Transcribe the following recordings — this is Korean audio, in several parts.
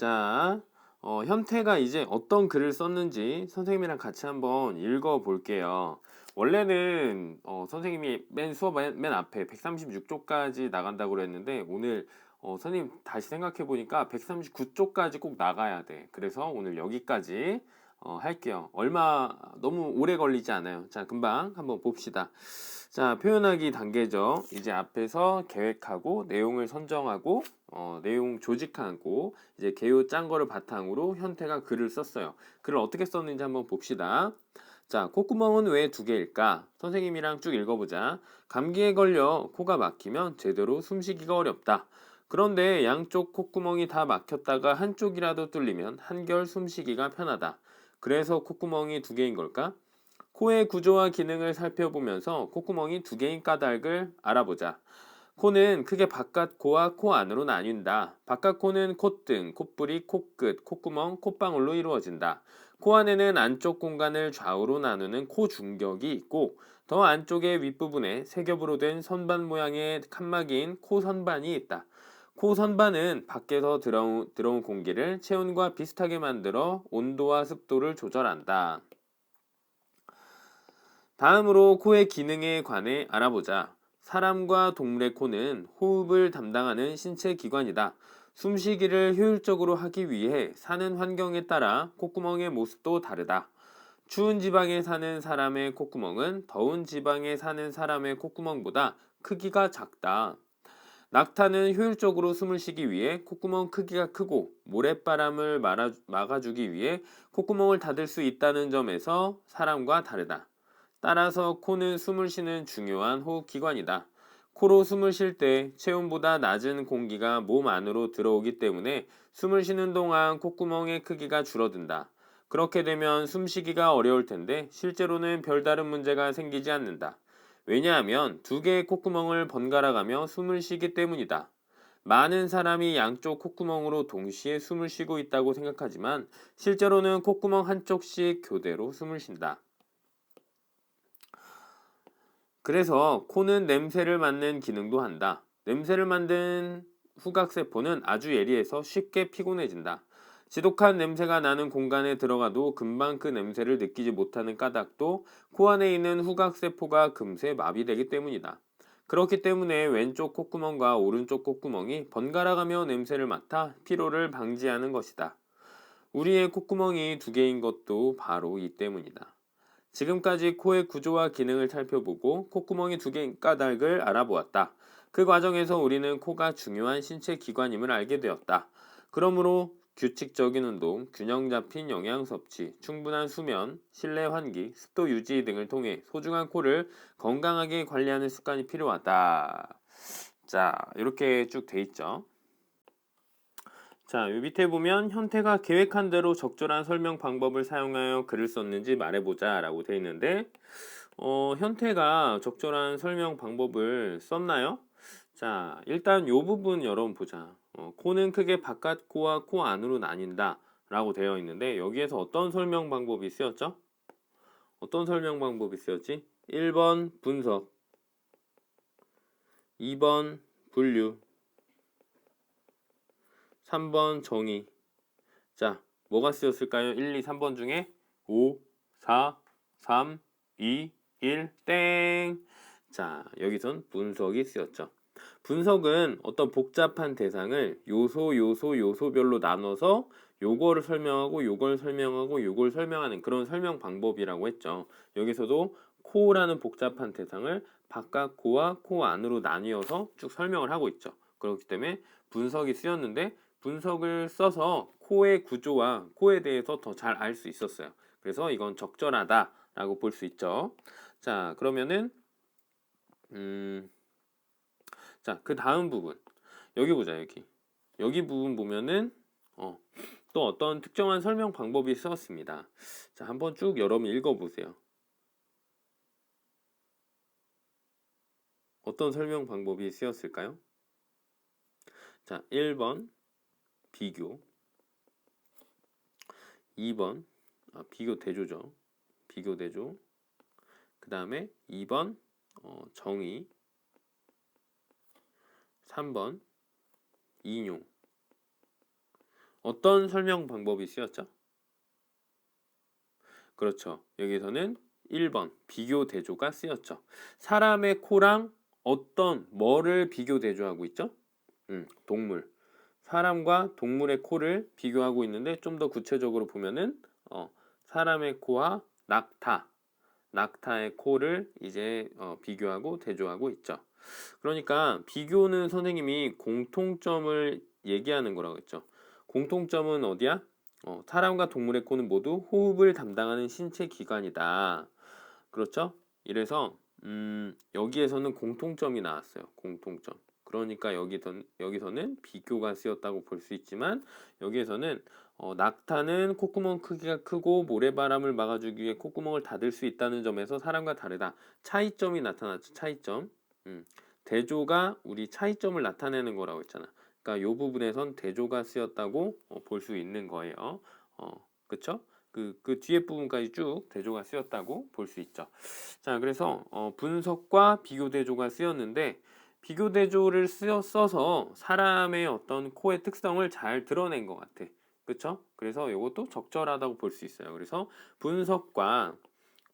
자, 현태가 이제 어떤 글을 썼는지 선생님이랑 같이 한번 읽어 볼게요. 원래는 선생님이 수업 맨 앞에 136쪽까지 나간다고 그랬는데 오늘 선생님 다시 생각해 보니까 139쪽까지 꼭 나가야 돼. 그래서 오늘 여기까지 할게요. 얼마 너무 오래 걸리지 않아요. 자, 금방 한번 봅시다. 자, 표현하기 단계죠. 이제 앞에서 계획하고 내용을 선정하고 내용 조직하고 이제 개요 짠 거를 바탕으로 현태가 글을 썼어요. 글을 어떻게 썼는지 한번 봅시다. 자, 콧구멍은 왜 두 개일까? 선생님이랑 쭉 읽어보자. 감기에 걸려 코가 막히면 제대로 숨쉬기가 어렵다. 그런데 양쪽 콧구멍이 다 막혔다가 한쪽이라도 뚫리면 한결 숨쉬기가 편하다. 그래서 콧구멍이 두 개인 걸까? 코의 구조와 기능을 살펴보면서 콧구멍이 두 개인 까닭을 알아보자. 코는 크게 바깥 코와 코 안으로 나뉜다. 바깥 코는 콧등, 콧부리, 코끝, 콧구멍, 콧방울로 이루어진다. 코 안에는 안쪽 공간을 좌우로 나누는 코 중격이 있고 더 안쪽의 윗부분에 세 겹으로 된 선반 모양의 칸막이인 코 선반이 있다. 코 선반은 밖에서 들어온 공기를 체온과 비슷하게 만들어 온도와 습도를 조절한다. 다음으로 코의 기능에 관해 알아보자. 사람과 동물의 코는 호흡을 담당하는 신체 기관이다. 숨쉬기를 효율적으로 하기 위해 사는 환경에 따라 콧구멍의 모습도 다르다. 추운 지방에 사는 사람의 콧구멍은 더운 지방에 사는 사람의 콧구멍보다 크기가 작다. 낙타는 효율적으로 숨을 쉬기 위해 콧구멍 크기가 크고 모래바람을 막아주기 위해 콧구멍을 닫을 수 있다는 점에서 사람과 다르다. 따라서 코는 숨을 쉬는 중요한 호흡기관이다. 코로 숨을 쉴 때 체온보다 낮은 공기가 몸 안으로 들어오기 때문에 숨을 쉬는 동안 콧구멍의 크기가 줄어든다. 그렇게 되면 숨쉬기가 어려울 텐데 실제로는 별다른 문제가 생기지 않는다. 왜냐하면 두 개의 콧구멍을 번갈아 가며 숨을 쉬기 때문이다. 많은 사람이 양쪽 콧구멍으로 동시에 숨을 쉬고 있다고 생각하지만 실제로는 콧구멍 한쪽씩 교대로 숨을 쉰다. 그래서 코는 냄새를 맡는 기능도 한다. 냄새를 맡는 후각세포는 아주 예리해서 쉽게 피곤해진다. 지독한 냄새가 나는 공간에 들어가도 금방 그 냄새를 느끼지 못하는 까닭도 코 안에 있는 후각세포가 금세 마비되기 때문이다. 그렇기 때문에 왼쪽 콧구멍과 오른쪽 콧구멍이 번갈아가며 냄새를 맡아 피로를 방지하는 것이다. 우리의 콧구멍이 두 개인 것도 바로 이 때문이다. 지금까지 코의 구조와 기능을 살펴보고 콧구멍이 두 개인 까닭을 알아보았다. 그 과정에서 우리는 코가 중요한 신체 기관임을 알게 되었다. 그러므로 규칙적인 운동, 균형 잡힌 영양 섭취, 충분한 수면, 실내 환기, 습도 유지 등을 통해 소중한 코를 건강하게 관리하는 습관이 필요하다. 자, 이렇게 쭉 돼 있죠. 자, 요 밑에 보면 현태가 계획한 대로 적절한 설명 방법을 사용하여 글을 썼는지 말해보자 라고 돼 있는데 현태가 적절한 설명 방법을 썼나요? 자, 일단 요 부분 여러분 보자. 코는 크게 바깥 코와 코 안으로 나뉜다 라고 되어 있는데 여기에서 어떤 설명 방법이 쓰였죠? 어떤 설명 방법이 쓰였지? 1번 분석, 2번 분류, 3번 정의. 자, 뭐가 쓰였을까요? 1, 2, 3번 중에 5, 4, 3, 2, 1, 땡! 자, 여기선 분석이 쓰였죠. 분석은 어떤 복잡한 대상을 요소별로 나눠서 요거를 설명하고 요걸 설명하고 요걸 설명하는 그런 설명 방법이라고 했죠. 여기서도 코라는 복잡한 대상을 바깥 코와 코 안으로 나뉘어서 쭉 설명을 하고 있죠. 그렇기 때문에 분석이 쓰였는데 분석을 써서 코의 구조와 코에 대해서 더 잘 알 수 있었어요. 그래서 이건 적절하다라고 볼 수 있죠. 자, 그러면은 자, 그 다음 부분. 여기 보자, 여기. 여기 부분 보면은 또 어떤 특정한 설명 방법이 쓰였습니다. 자, 한번 쭉 여러분 읽어보세요. 어떤 설명 방법이 쓰였을까요? 자, 1번 비교, 2번 비교 대조죠. 비교 대조. 그 다음에 2번 정의, 3번 인용, 어떤 설명 방법이 쓰였죠? 그렇죠. 여기서는 1번 비교 대조가 쓰였죠. 사람의 코랑 어떤 뭐를 비교 대조하고 있죠? 동물. 사람과 동물의 코를 비교하고 있는데 좀 더 구체적으로 보면은 사람의 코와 낙타의 코를 이제 비교하고 대조하고 있죠. 그러니까 비교는 선생님이 공통점을 얘기하는 거라고 했죠. 공통점은 어디야? 사람과 동물의 코는 모두 호흡을 담당하는 신체 기관이다. 그렇죠? 이래서 여기에서는 공통점이 나왔어요. 공통점. 그러니까 여기서는 비교가 쓰였다고 볼 수 있지만 여기에서는 낙타는 콧구멍 크기가 크고 모래바람을 막아주기 위해 콧구멍을 닫을 수 있다는 점에서 사람과 다르다. 차이점이 나타났죠. 차이점. 음, 대조가 우리 차이점을 나타내는 거라고 했잖아. 그러니까 이 부분에선 대조가 쓰였다고 볼 수 있는 거예요. 그쵸? 그 뒤에 부분까지 쭉 대조가 쓰였다고 볼 수 있죠. 자, 그래서 분석과 비교 대조가 쓰였는데 비교 대조를 써서 사람의 어떤 코의 특성을 잘 드러낸 것 같아. 그쵸? 그래서 이것도 적절하다고 볼 수 있어요. 그래서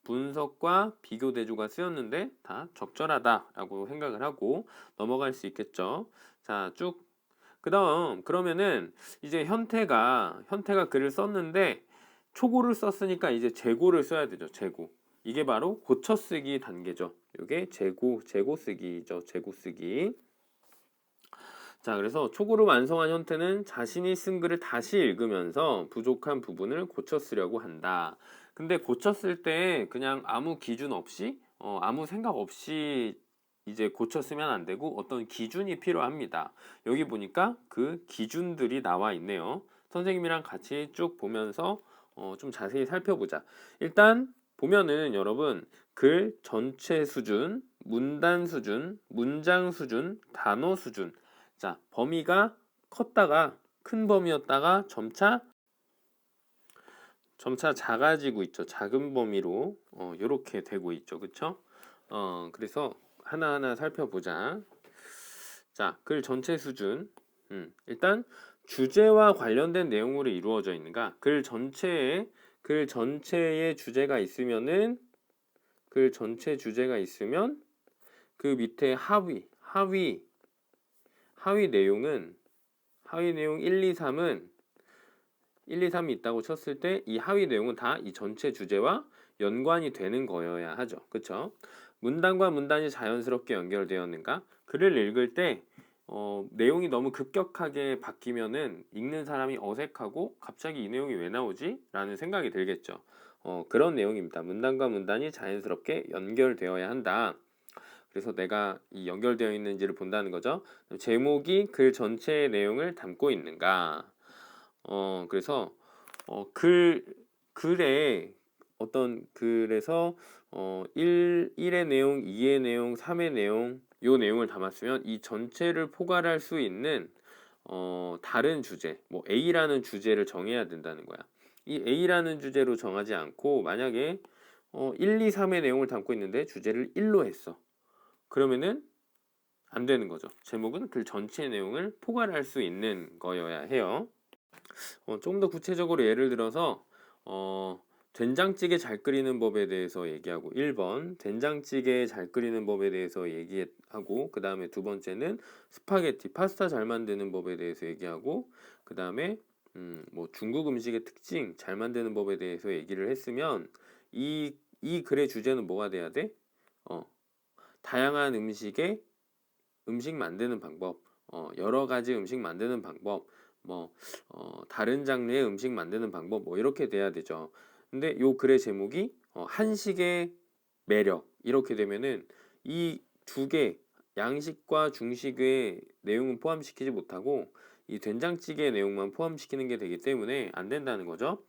분석과 비교 대조가 쓰였는데 다 적절하다라고 생각을 하고 넘어갈 수 있겠죠. 자, 쭉. 그다음 그러면은 이제 현태가 글을 썼는데 초고를 썼으니까 이제 재고를 써야 되죠. 재고. 이게 바로 고쳐쓰기 단계죠. 이게 재고 쓰기죠. 재고 쓰기. 자, 그래서 초고를 완성한 현태는 자신이 쓴 글을 다시 읽으면서 부족한 부분을 고쳐 쓰려고 한다. 근데 고쳤을 때 그냥 아무 기준 없이 아무 생각 없이 이제 고쳐 쓰면 안 되고 어떤 기준이 필요합니다. 여기 보니까 그 기준들이 나와 있네요. 선생님이랑 같이 쭉 보면서 좀 자세히 살펴보자. 일단 보면은 여러분 글 전체 수준, 문단 수준, 문장 수준, 단어 수준. 자, 범위가 컸다가 큰 범위였다가 점차 작아지고 있죠. 작은 범위로 이렇게 되고 있죠. 그쵸? 그래서 하나하나 살펴보자. 자, 글 전체 수준. 일단 주제와 관련된 내용으로 이루어져 있는가? 글 전체에 주제가 있으면은 글 전체 주제가 있으면 그 밑에 하위 내용 1, 2, 3은 1, 2, 3이 있다고 쳤을 때 이 하위 내용은 다 이 전체 주제와 연관이 되는 거여야 하죠. 그쵸? 문단과 문단이 자연스럽게 연결되었는가? 글을 읽을 때 내용이 너무 급격하게 바뀌면은 읽는 사람이 어색하고 갑자기 이 내용이 왜 나오지? 라는 생각이 들겠죠. 그런 내용입니다. 문단과 문단이 자연스럽게 연결되어야 한다. 그래서 내가 이 연결되어 있는지를 본다는 거죠. 제목이 글 전체의 내용을 담고 있는가? 그래서 글에 어떤 글에서 1의 내용, 2의 내용, 3의 내용 요 내용을 담았으면 이 전체를 포괄할 수 있는 다른 주제, 뭐 A라는 주제를 정해야 된다는 거야. 이 A라는 주제로 정하지 않고 만약에 1, 2, 3의 내용을 담고 있는데 주제를 1로 했어. 그러면은 안 되는 거죠. 제목은 글 전체 내용을 포괄할 수 있는 거여야 해요. 조금 더 구체적으로 예를 들어서 된장찌개 잘 끓이는 법에 대해서 얘기하고 1번 된장찌개 잘 끓이는 법에 대해서 얘기하고 그 다음에 두 번째는 스파게티 파스타 잘 만드는 법에 대해서 얘기하고 그 다음에 뭐 중국 음식의 특징 잘 만드는 법에 대해서 얘기를 했으면 이 글의 주제는 뭐가 돼야 돼? 다양한 음식 만드는 방법, 여러 가지 음식 만드는 방법, 뭐 다른 장르의 음식 만드는 방법 뭐 이렇게 돼야 되죠. 근데 요 글의 제목이 한식의 매력 이렇게 되면은 이 두 개 양식과 중식의 내용은 포함시키지 못하고 이 된장찌개 내용만 포함시키는 게 되기 때문에 안 된다는 거죠.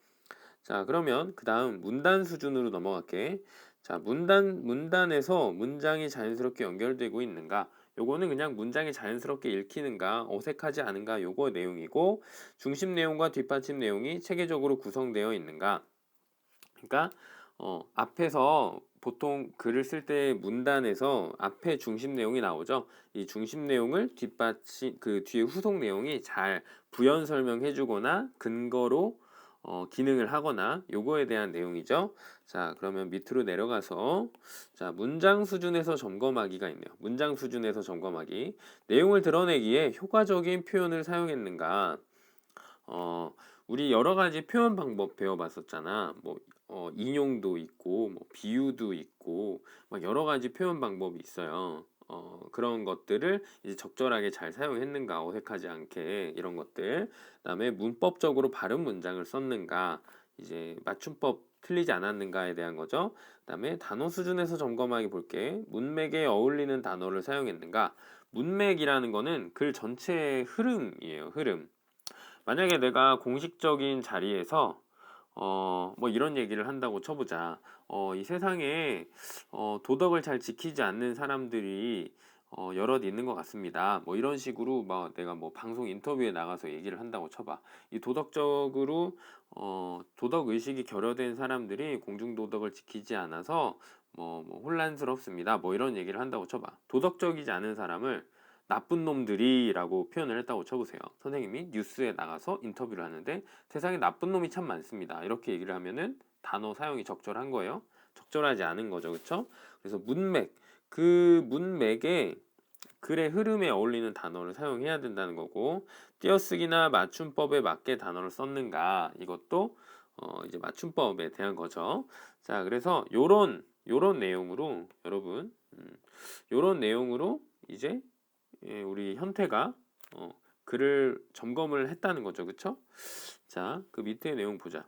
자, 그러면 그 다음 문단 수준으로 넘어갈게. 자, 문단에서 문장이 자연스럽게 연결되고 있는가? 요거는 그냥 문장이 자연스럽게 읽히는가, 어색하지 않은가 요거 내용이고 중심 내용과 뒷받침 내용이 체계적으로 구성되어 있는가? 그러니까 앞에서 보통 글을 쓸 때 문단에서 앞에 중심 내용이 나오죠. 이 중심 내용을 뒷받침 그 뒤에 후속 내용이 잘 부연 설명해 주거나 근거로 기능을 하거나 요거에 대한 내용이죠. 자, 그러면 밑으로 내려가서 자, 문장 수준에서 점검하기가 있네요. 문장 수준에서 점검하기. 내용을 드러내기에 효과적인 표현을 사용했는가? 어, 우리 여러 가지 표현 방법 배워봤었잖아. 뭐 인용도 있고, 뭐 비유도 있고, 막 여러 가지 표현 방법이 있어요. 그런 것들을 이제 적절하게 잘 사용했는가, 어색하지 않게 이런 것들. 그다음에 문법적으로 바른 문장을 썼는가, 이제 맞춤법 틀리지 않았는가에 대한 거죠. 그다음에 단어 수준에서 점검하기 볼게. 문맥에 어울리는 단어를 사용했는가. 문맥이라는 거는 글 전체의 흐름이에요. 흐름. 만약에 내가 공식적인 자리에서 뭐 이런 얘기를 한다고 쳐보자. 이 세상에 도덕을 잘 지키지 않는 사람들이 여럿 있는 것 같습니다. 뭐 이런 식으로 막 내가 뭐 방송 인터뷰에 나가서 얘기를 한다고 쳐봐. 이 도덕적으로 도덕 의식이 결여된 사람들이 공중 도덕을 지키지 않아서 뭐 혼란스럽습니다. 뭐 이런 얘기를 한다고 쳐봐. 도덕적이지 않은 사람을 나쁜 놈들이라고 표현을 했다고 쳐보세요. 선생님이 뉴스에 나가서 인터뷰를 하는데 세상에 나쁜 놈이 참 많습니다. 이렇게 얘기를 하면은 단어 사용이 적절한 거예요. 적절하지 않은 거죠. 그렇죠? 그래서 문맥, 그 문맥에 글의 흐름에 어울리는 단어를 사용해야 된다는 거고 띄어쓰기나 맞춤법에 맞게 단어를 썼는가 이것도 이제 맞춤법에 대한 거죠. 자, 그래서 요런 내용으로 여러분 요런 내용으로 이제 우리 현태가 글을 점검을 했다는 거죠. 그쵸? 자, 그 밑에 내용 보자.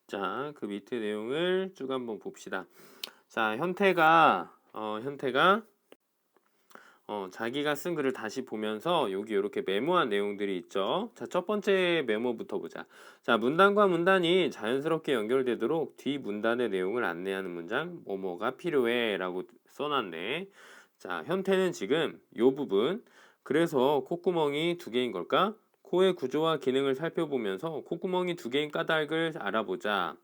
자, 그 밑에 내용을 쭉 한번 봅시다. 자, 현태가 자기가 쓴 글을 다시 보면서 여기 이렇게 메모한 내용들이 있죠. 자, 첫 번째 메모부터 보자. 자, 문단과 문단이 자연스럽게 연결되도록 뒤 문단의 내용을 안내하는 문장 뭐뭐가 필요해 라고 써놨네. 자, 현태는 지금 요 부분 그래서 콧구멍이 두 개인 걸까? 코의 구조와 기능을 살펴보면서 콧구멍이 두 개인 까닭을 알아보자.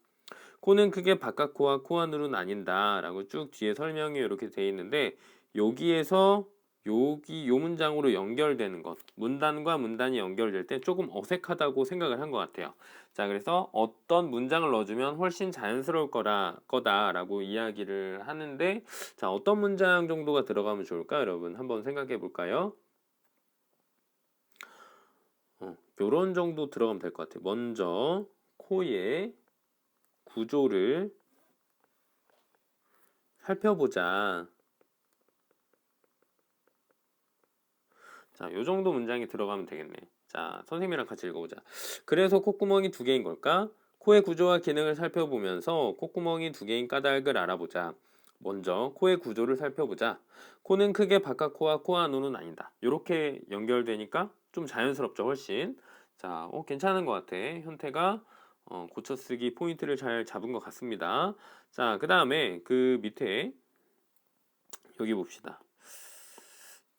코는 크게 바깥코와 코 안으로 나뉜다 라고 쭉 뒤에 설명이 이렇게 돼 있는데 여기에서 여기 요 문장으로 연결되는 것 문단과 문단이 연결될 때 조금 어색하다고 생각을 한 것 같아요. 자, 그래서 어떤 문장을 넣어주면 훨씬 자연스러울 거다라고 이야기를 하는데 자, 어떤 문장 정도가 들어가면 좋을까 여러분 한번 생각해 볼까요? 요런 정도 들어가면 될 것 같아요. 먼저 코의 구조를 살펴보자. 자, 요 정도 문장이 들어가면 되겠네. 자, 선생님이랑 같이 읽어보자. 그래서 콧구멍이 두 개인 걸까? 코의 구조와 기능을 살펴보면서 콧구멍이 두 개인 까닭을 알아보자. 먼저 코의 구조를 살펴보자. 코는 크게 바깥코와 코 안으로 나뉜다. 이렇게 연결되니까 좀 자연스럽죠, 훨씬. 자, 괜찮은 것 같아. 현태가 고쳐쓰기 포인트를 잘 잡은 것 같습니다. 자, 그 다음에 그 밑에 여기 봅시다.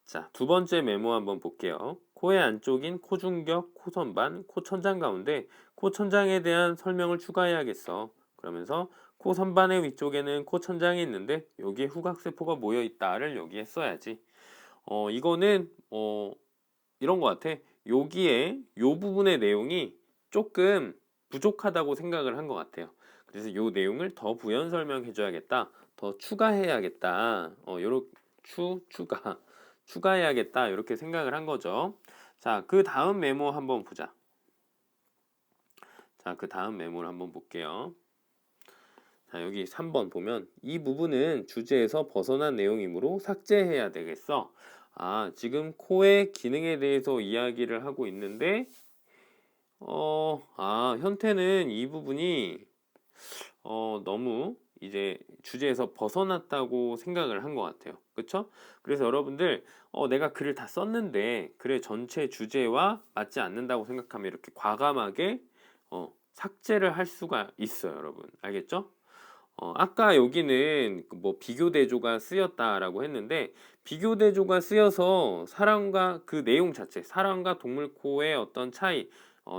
자, 두 번째 메모 한번 볼게요. 코의 안쪽인 코중격, 코선반, 코천장 가운데 코천장에 대한 설명을 추가해야겠어. 그러면서 코선반의 위쪽에는 코천장이 있는데 여기에 후각세포가 모여 있다를 여기에 써야지. 이거는 이런 것 같아. 여기에 요 부분의 내용이 조금 부족하다고 생각을 한 것 같아요. 그래서 요 내용을 더 부연 설명해 줘야겠다. 더 추가해야겠다. 요렇게 추가 추가해야겠다 이렇게 생각을 한 거죠. 자, 그 다음 메모 한번 보자. 자, 그 다음 메모를 한번 볼게요. 자, 여기 3번 보면 이 부분은 주제에서 벗어난 내용이므로 삭제해야 되겠어. 아, 지금 코의 기능에 대해서 이야기를 하고 있는데 현태는 이 부분이 너무 이제 주제에서 벗어났다고 생각을 한 것 같아요. 그쵸? 그래서 여러분들 내가 글을 다 썼는데 글의 전체 주제와 맞지 않는다고 생각하면 이렇게 과감하게 삭제를 할 수가 있어요, 여러분. 알겠죠? 아까 여기는 뭐 비교대조가 쓰였다라고 했는데 비교대조가 쓰여서 사람과 그 내용 자체, 사람과 동물코의 어떤 차이,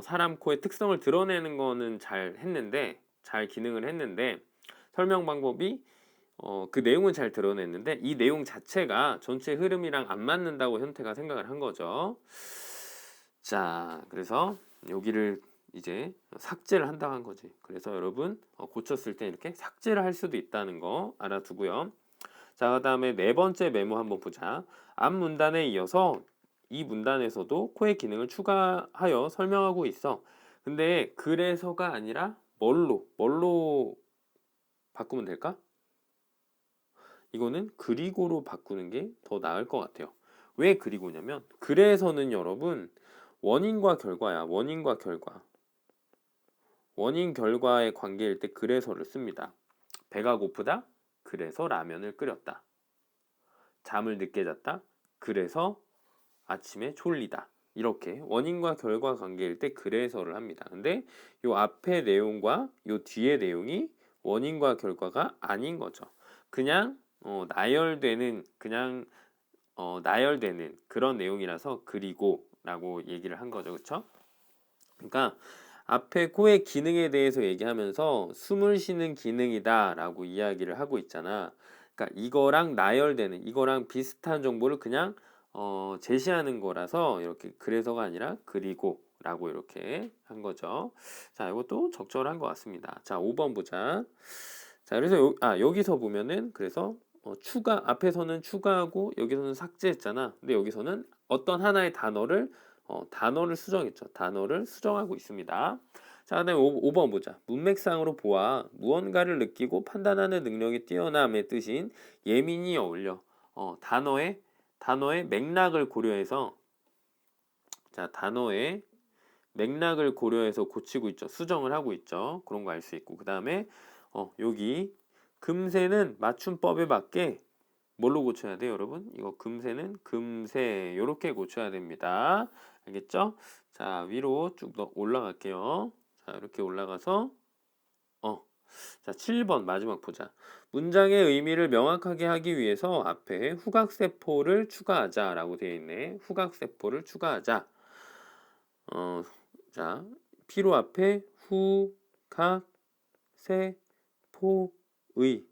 사람 코의 특성을 드러내는 거는 잘 했는데, 잘 기능을 했는데, 설명 방법이 그 내용은 잘 드러냈는데 이 내용 자체가 전체 흐름이랑 안 맞는다고 현태가 생각을 한 거죠. 자, 그래서 여기를 이제 삭제를 한다고 한 거지. 그래서 여러분 고쳤을 때 이렇게 삭제를 할 수도 있다는 거 알아두고요. 자, 그 다음에 네 번째 메모 한번 보자. 앞 문단에 이어서 이 문단에서도 코의 기능을 추가하여 설명하고 있어. 근데 그래서가 아니라 뭘로 바꾸면 될까? 이거는 그리고로 바꾸는 게 더 나을 것 같아요. 왜 그리고냐면 그래서는 여러분 원인과 결과야. 원인과 결과. 원인 결과의 관계일 때 그래서를 씁니다. 배가 고프다. 그래서 라면을 끓였다. 잠을 늦게 잤다. 그래서 아침에 졸리다. 이렇게 원인과 결과 관계일 때 그래서를 합니다. 근데 요 앞의 내용과 요 뒤의 내용이 원인과 결과가 아닌 거죠. 그냥 나열되는 그런 내용이라서 그리고라고 얘기를 한 거죠. 그렇죠? 그러니까 앞에 코의 기능에 대해서 얘기하면서 숨을 쉬는 기능이다라고 이야기를 하고 있잖아. 그러니까 이거랑 비슷한 정보를 그냥 제시하는 거라서 이렇게 그래서가 아니라 그리고라고 이렇게 한 거죠. 자, 이것도 적절한 것 같습니다. 자, 5번 보자. 자, 그래서 여기서 보면은 그래서 앞에서는 추가하고 여기서는 삭제했잖아. 근데 여기서는 어떤 하나의 단어를 수정했죠. 단어를 수정하고 있습니다. 자, 그다음에 5번 보자. 문맥상으로 보아 무언가를 느끼고 판단하는 능력이 뛰어남의 뜻인 예민이 어울려. 단어의 맥락을 고려해서 자, 단어의 맥락을 고려해서 고치고 있죠. 수정을 하고 있죠. 그런 거 알 수 있고. 그다음에 여기 금세는 맞춤법에 맞게 뭘로 고쳐야 돼요, 여러분? 이거 금세는 금세 요렇게 고쳐야 됩니다. 알겠죠? 자, 위로 쭉 올라갈게요. 자, 이렇게 올라가서 자, 7번 마지막 보자. 문장의 의미를 명확하게 하기 위해서 앞에 후각세포를 추가하자라고 되어 있네. 후각세포를 추가하자. 자, 피로 앞에 후각세포의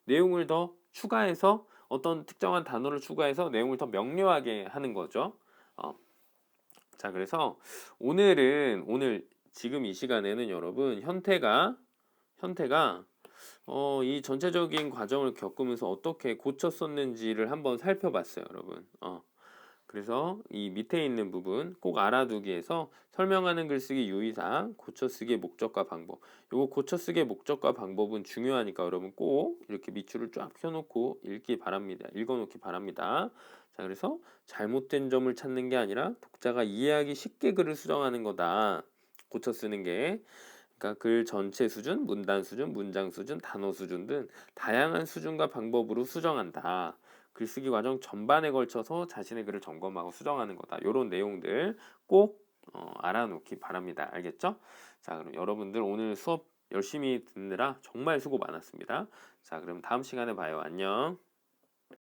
내용을 더 추가해서 어떤 특정한 단어를 추가해서 내용을 더 명료하게 하는 거죠. 자, 그래서 오늘 지금 이 시간에는 여러분 현태가 이 전체적인 과정을 겪으면서 어떻게 고쳤었는지를 한번 살펴봤어요, 여러분. 그래서 이 밑에 있는 부분 꼭 알아두기 위해서 설명하는 글쓰기 유의사항, 고쳐쓰기의 목적과 방법. 요거 고쳐쓰기의 목적과 방법은 중요하니까 여러분 꼭 이렇게 밑줄을 쫙 펴놓고 읽어놓기 바랍니다. 자, 그래서 잘못된 점을 찾는 게 아니라 독자가 이해하기 쉽게 글을 수정하는 거다. 고쳐 쓰는 게. 그러니까 글 전체 수준, 문단 수준, 문장 수준, 단어 수준 등 다양한 수준과 방법으로 수정한다. 글쓰기 과정 전반에 걸쳐서 자신의 글을 점검하고 수정하는 거다. 이런 내용들 꼭 알아놓기 바랍니다. 알겠죠? 자, 그럼 여러분들 오늘 수업 열심히 듣느라 정말 수고 많았습니다. 자, 그럼 다음 시간에 봐요. 안녕.